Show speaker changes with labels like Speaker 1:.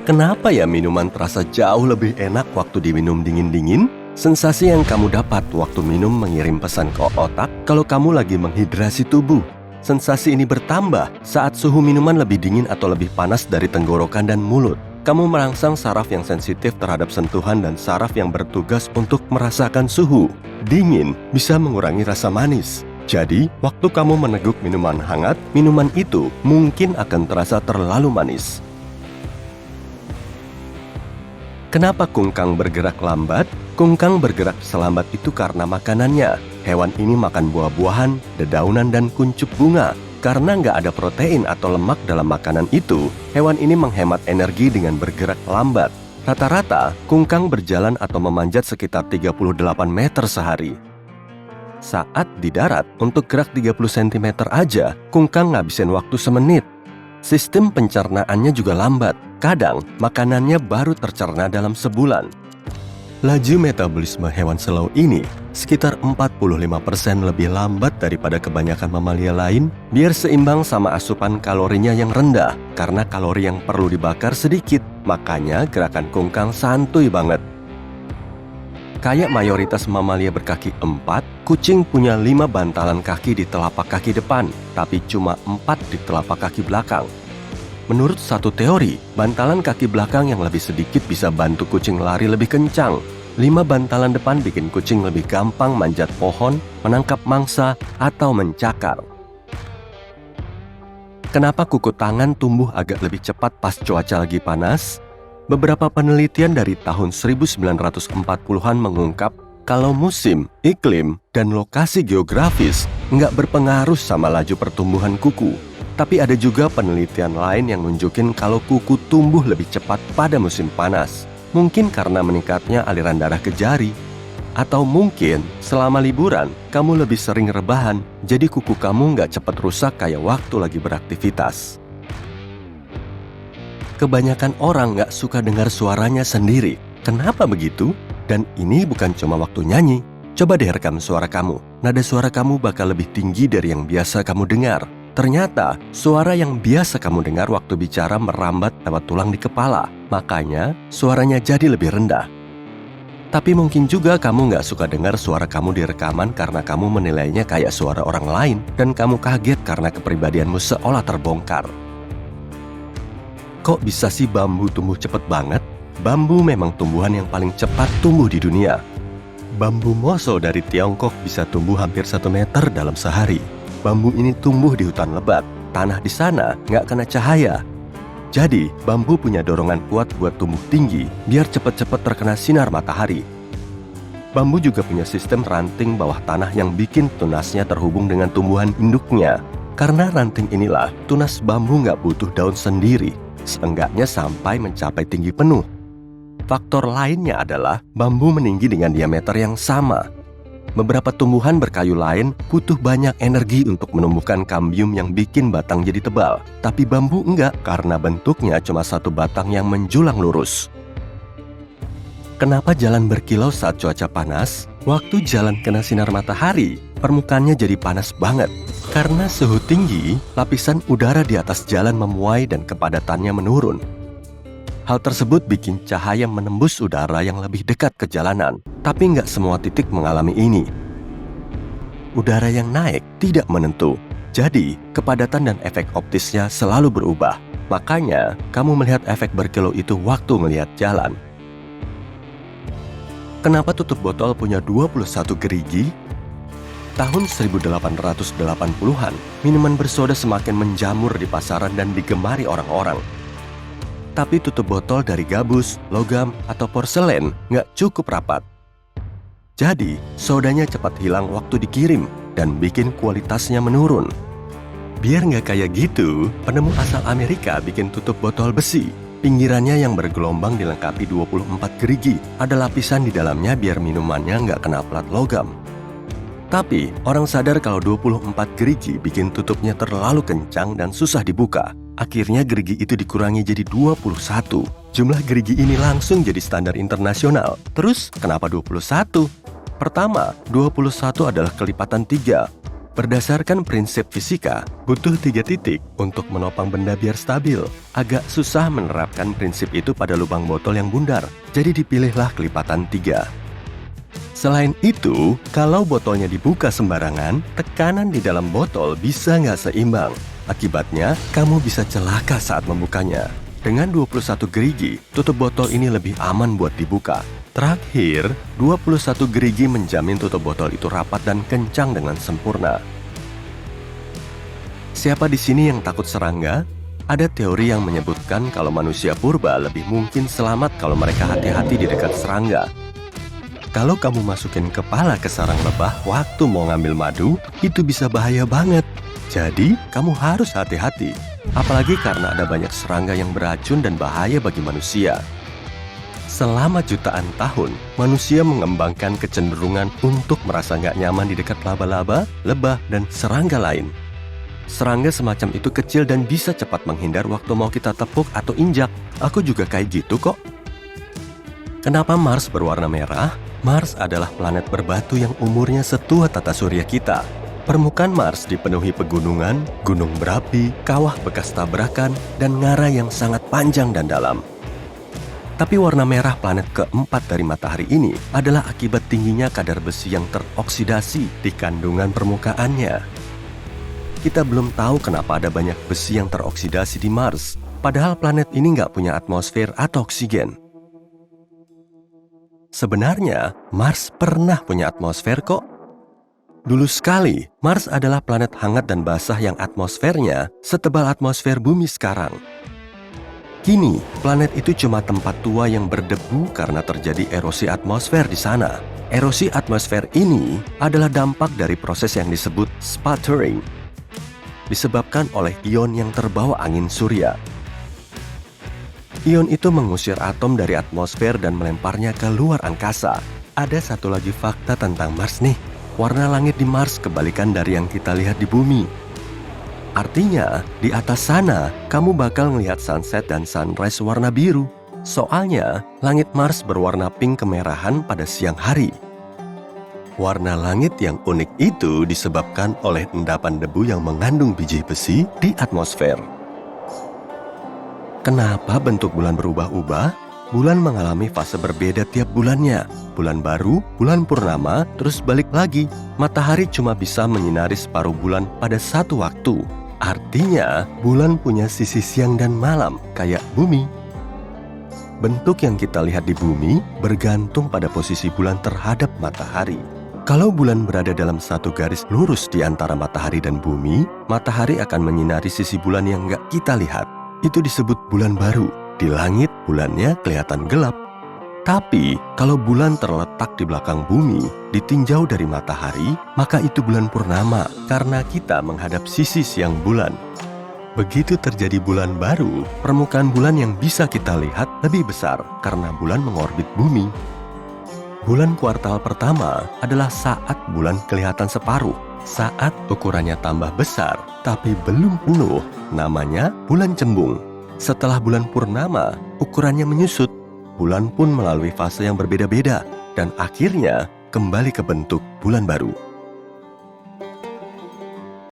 Speaker 1: Kenapa ya minuman terasa jauh lebih enak waktu diminum dingin-dingin? Sensasi yang kamu dapat waktu minum mengirim pesan ke otak kalau kamu lagi menghidrasi tubuh. Sensasi ini bertambah saat suhu minuman lebih dingin atau lebih panas dari tenggorokan dan mulut. Kamu merangsang saraf yang sensitif terhadap sentuhan dan saraf yang bertugas untuk merasakan suhu. Dingin bisa mengurangi rasa manis. Jadi, waktu kamu meneguk minuman hangat, minuman itu mungkin akan terasa terlalu manis. Kenapa kungkang bergerak lambat? Kungkang bergerak selambat itu karena makanannya. Hewan ini makan buah-buahan, dedaunan, dan kuncup bunga. Karena nggak ada protein atau lemak dalam makanan itu, hewan ini menghemat energi dengan bergerak lambat. Rata-rata, kungkang berjalan atau memanjat sekitar 38 meter sehari. Saat di darat, untuk gerak 30 cm aja, kungkang ngabisin waktu semenit. Sistem pencernaannya juga lambat. Kadang, makanannya baru tercerna dalam sebulan. Laju metabolisme hewan selau ini sekitar 45% lebih lambat daripada kebanyakan mamalia lain, biar seimbang sama asupan kalorinya yang rendah. Karena kalori yang perlu dibakar sedikit, makanya gerakan kungkang santuy banget. Kayak mayoritas mamalia berkaki 4, kucing punya 5 bantalan kaki di telapak kaki depan, tapi cuma 4 di telapak kaki belakang. Menurut satu teori, bantalan kaki belakang yang lebih sedikit bisa bantu kucing lari lebih kencang. 5 bantalan depan bikin kucing lebih gampang manjat pohon, menangkap mangsa, atau mencakar. Kenapa kuku tangan tumbuh agak lebih cepat pas cuaca lagi panas? Beberapa penelitian dari tahun 1940-an mengungkap kalau musim, iklim, dan lokasi geografis nggak berpengaruh sama laju pertumbuhan kuku. Tapi ada juga penelitian lain yang nunjukin kalau kuku tumbuh lebih cepat pada musim panas. Mungkin karena meningkatnya aliran darah ke jari. Atau mungkin selama liburan, kamu lebih sering rebahan, jadi kuku kamu nggak cepat rusak kayak waktu lagi beraktivitas. Kebanyakan orang nggak suka dengar suaranya sendiri. Kenapa begitu? Dan ini bukan cuma waktu nyanyi. Coba deh rekam suara kamu. Nada suara kamu bakal lebih tinggi dari yang biasa kamu dengar. Ternyata, suara yang biasa kamu dengar waktu bicara merambat lewat tulang di kepala. Makanya, suaranya jadi lebih rendah. Tapi mungkin juga kamu nggak suka dengar suara kamu di rekaman karena kamu menilainya kayak suara orang lain dan kamu kaget karena kepribadianmu seolah terbongkar. Kok bisa sih bambu tumbuh cepat banget? Bambu memang tumbuhan yang paling cepat tumbuh di dunia. Bambu moso dari Tiongkok bisa tumbuh hampir 1 meter dalam sehari. Bambu ini tumbuh di hutan lebat. Tanah di sana nggak kena cahaya. Jadi, bambu punya dorongan kuat buat tumbuh tinggi, biar cepat-cepat terkena sinar matahari. Bambu juga punya sistem ranting bawah tanah yang bikin tunasnya terhubung dengan tumbuhan induknya. Karena ranting inilah, tunas bambu nggak butuh daun sendiri, seenggaknya sampai mencapai tinggi penuh. Faktor lainnya adalah bambu meninggi dengan diameter yang sama. Beberapa tumbuhan berkayu lain butuh banyak energi untuk menumbuhkan kambium yang bikin batang jadi tebal. Tapi bambu enggak, karena bentuknya cuma satu batang yang menjulang lurus. Kenapa jalan berkilau saat cuaca panas? Waktu jalan kena sinar matahari, permukaannya jadi panas banget. Karena suhu tinggi, lapisan udara di atas jalan memuai dan kepadatannya menurun. Hal tersebut bikin cahaya menembus udara yang lebih dekat ke jalanan, tapi nggak semua titik mengalami ini. Udara yang naik tidak menentu, jadi kepadatan dan efek optisnya selalu berubah. Makanya, kamu melihat efek berkilau itu waktu melihat jalan. Kenapa tutup botol punya 21 gerigi? Tahun 1880-an, minuman bersoda semakin menjamur di pasaran dan digemari orang-orang. Tapi tutup botol dari gabus, logam, atau porselen nggak cukup rapat. Jadi, sodanya cepat hilang waktu dikirim dan bikin kualitasnya menurun. Biar nggak kayak gitu, penemu asal Amerika bikin tutup botol besi. Pinggirannya yang bergelombang dilengkapi 24 gerigi. Ada lapisan di dalamnya biar minumannya nggak kena plat logam. Tapi, orang sadar kalau 24 gerigi bikin tutupnya terlalu kencang dan susah dibuka. Akhirnya gerigi itu dikurangi jadi 21. Jumlah gerigi ini langsung jadi standar internasional. Terus, kenapa 21? Pertama, 21 adalah kelipatan 3. Berdasarkan prinsip fisika, butuh 3 titik untuk menopang benda biar stabil. Agak susah menerapkan prinsip itu pada lubang botol yang bundar, jadi dipilihlah kelipatan 3. Selain itu, kalau botolnya dibuka sembarangan, tekanan di dalam botol bisa nggak seimbang. Akibatnya, kamu bisa celaka saat membukanya. Dengan 21 gerigi, tutup botol ini lebih aman buat dibuka. Terakhir, 21 gerigi menjamin tutup botol itu rapat dan kencang dengan sempurna. Siapa di sini yang takut serangga? Ada teori yang menyebutkan kalau manusia purba lebih mungkin selamat kalau mereka hati-hati di dekat serangga. Kalau kamu masukin kepala ke sarang lebah waktu mau ngambil madu, itu bisa bahaya banget. Jadi, kamu harus hati-hati. Apalagi karena ada banyak serangga yang beracun dan bahaya bagi manusia. Selama jutaan tahun, manusia mengembangkan kecenderungan untuk merasa nggak nyaman di dekat laba-laba, lebah, dan serangga lain. Serangga semacam itu kecil dan bisa cepat menghindar waktu mau kita tepuk atau injak. Aku juga kayak gitu kok. Kenapa Mars berwarna merah? Mars adalah planet berbatu yang umurnya setua tata surya kita. Permukaan Mars dipenuhi pegunungan, gunung berapi, kawah bekas tabrakan, dan ngarai yang sangat panjang dan dalam. Tapi warna merah planet keempat dari matahari ini adalah akibat tingginya kadar besi yang teroksidasi di kandungan permukaannya. Kita belum tahu kenapa ada banyak besi yang teroksidasi di Mars, padahal planet ini nggak punya atmosfer atau oksigen. Sebenarnya, Mars pernah punya atmosfer kok. Dulu sekali, Mars adalah planet hangat dan basah yang atmosfernya setebal atmosfer bumi sekarang. Kini, planet itu cuma tempat tua yang berdebu karena terjadi erosi atmosfer di sana. Erosi atmosfer ini adalah dampak dari proses yang disebut sputtering, disebabkan oleh ion yang terbawa angin surya. Ion itu mengusir atom dari atmosfer dan melemparnya ke luar angkasa. Ada satu lagi fakta tentang Mars nih. Warna langit di Mars kebalikan dari yang kita lihat di bumi. Artinya, di atas sana, kamu bakal ngelihat sunset dan sunrise warna biru. Soalnya, langit Mars berwarna pink kemerahan pada siang hari. Warna langit yang unik itu disebabkan oleh endapan debu yang mengandung biji besi di atmosfer. Kenapa bentuk bulan berubah-ubah? Bulan mengalami fase berbeda tiap bulannya. Bulan baru, bulan purnama, terus balik lagi. Matahari cuma bisa menyinari separuh bulan pada satu waktu. Artinya, bulan punya sisi siang dan malam, kayak bumi. Bentuk yang kita lihat di bumi bergantung pada posisi bulan terhadap matahari. Kalau bulan berada dalam satu garis lurus di antara matahari dan bumi, matahari akan menyinari sisi bulan yang nggak kita lihat. Itu disebut bulan baru. Di langit, bulannya kelihatan gelap. Tapi, kalau bulan terletak di belakang bumi, ditinjau dari matahari, maka itu bulan purnama karena kita menghadap sisi siang bulan. Begitu terjadi bulan baru, permukaan bulan yang bisa kita lihat lebih besar karena bulan mengorbit bumi. Bulan kuartal pertama adalah saat bulan kelihatan separuh. Saat ukurannya tambah besar, tapi belum penuh, namanya bulan cembung. Setelah bulan purnama, ukurannya menyusut. Bulan pun melalui fase yang berbeda-beda dan akhirnya kembali ke bentuk bulan baru.